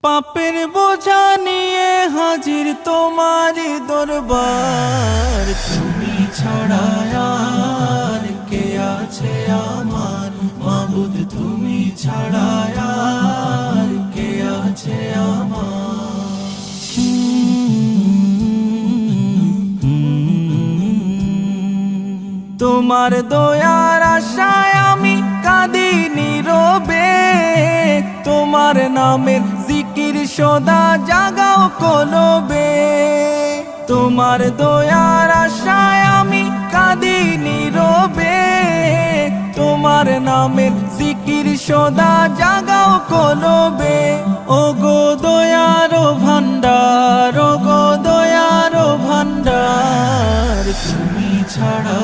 পাপের বোঝা নিয়ে হাজির তোমার দরবার, তুমি ছাড়া আর কে আছে আমার মাবুদ, তুমি ছাড়া আর কে আছে আমার। তোমার দয়ার আশায় আমি কাঁদি নীরবে, তোমার নামের জিকির সদা জাগাও কলবে। তোমার দয়ার আশায় আমি কাঁদি নীরবে, তোমার নামের জিকির সদা জাগাও কলবে। ও গো দয়ার ভান্ডার, ও গো দয়ার ভান্ডার, তুমি ছাড়া